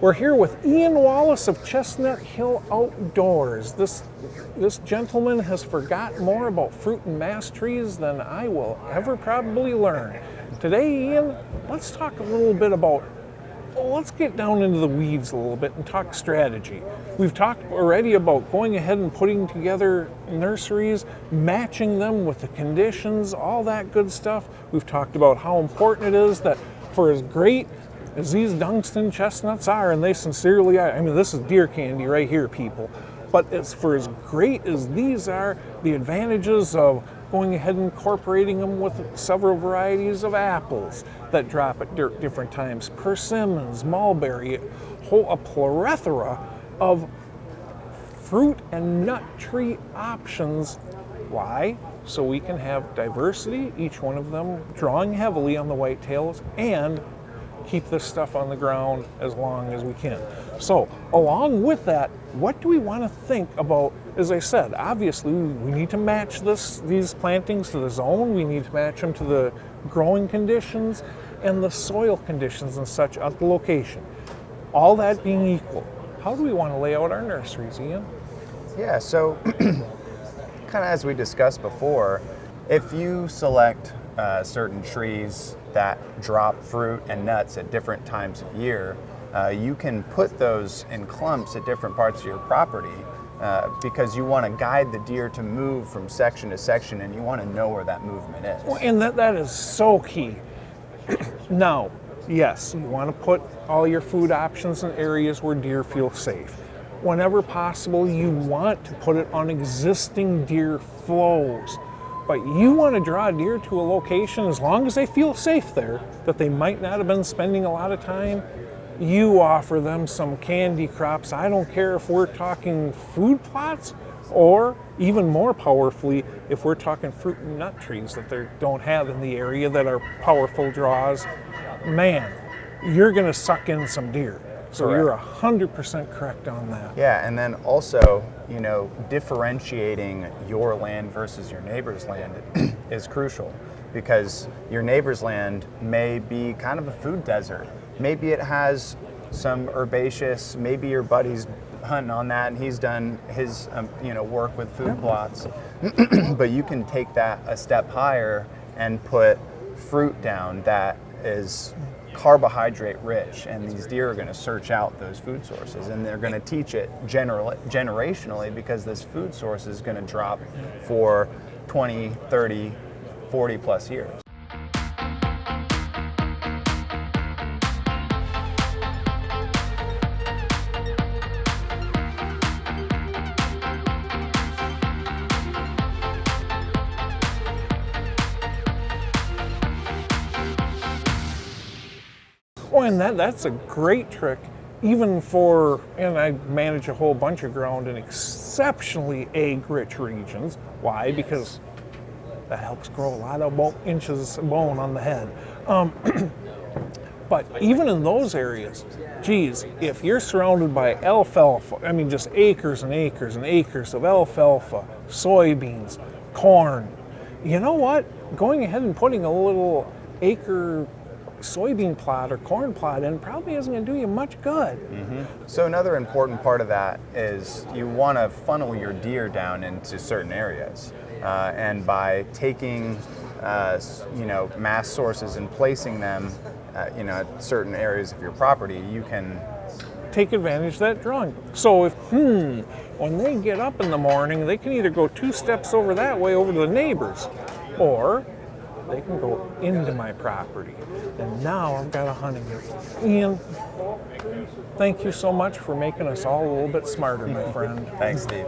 We're here with Ian Wallace of Chestnut Hill Outdoors. This gentleman has forgot more about fruit and mass trees than I will ever probably learn. Today, Ian, let's talk a little bit about, let's get down into the weeds a little bit and talk strategy. We've talked already about going ahead and putting together nurseries, matching them with the conditions, all that good stuff. We've talked about how important it is that for as great as these Dunston chestnuts are, and they sincerely are, I mean, this is deer candy right here, people, but for as great as these are, the advantages of going ahead and incorporating them with several varieties of apples that drop at different times, persimmons, mulberry, a plethora of fruit and nut tree options. Why? So we can have diversity, each one of them drawing heavily on the whitetails, and keep this stuff on the ground as long as we can. So along with that, what do we want to think about? As I said, obviously we need to match these plantings to the zone. We need to match them to the growing conditions and the soil conditions and such at the location. All that being equal, how do we want to lay out our nurseries, Ian? Yeah, so kind of as we discussed before, if you select certain trees that drop fruit and nuts at different times of year, you can put those in clumps at different parts of your property because you want to guide the deer to move from section to section, and you want to know where that movement is. Well, and that is so key. Now, yes, you want to put all your food options in areas where deer feel safe. Whenever possible, you want to put it on existing deer flows. But you want to draw deer to a location as long as they feel safe there, that they might not have been spending a lot of time. You offer them some candy crops. I don't care if we're talking food plots or even more powerfully, if we're talking fruit and nut trees that they don't have in the area that are powerful draws. Man, you're going to suck in some deer. So Correct. You're 100% correct on that. Yeah, and then also, differentiating your land versus your neighbor's land is crucial, because your neighbor's land may be kind of a food desert. Maybe it has some herbaceous, maybe your buddy's hunting on that and he's done his work with food plots. But you can take that a step higher and put fruit down that is carbohydrate rich, and these deer are going to search out those food sources, and they're going to teach it generationally, because this food source is going to drop for 20, 30, 40 plus years. Oh, and that's a great trick, even and I manage a whole bunch of ground in exceptionally egg-rich regions. Why? Because that helps grow a lot of inches of bone on the head. But even in those areas, geez, if you're surrounded by alfalfa, I mean just acres and acres and acres of alfalfa, soybeans, corn, you know what? Going ahead and putting a little acre soybean plot or corn plot in probably isn't going to do you much good. Mm-hmm. So another important part of that is you want to funnel your deer down into certain areas, and by taking mass sources and placing them at certain areas of your property, you can take advantage of that drawing. So if when they get up in the morning, they can either go 2 steps over that way over to the neighbors, or they can go into my property. And now I've got a hunting area. Ian, thank you so much for making us all a little bit smarter, my friend. Thanks, Steve.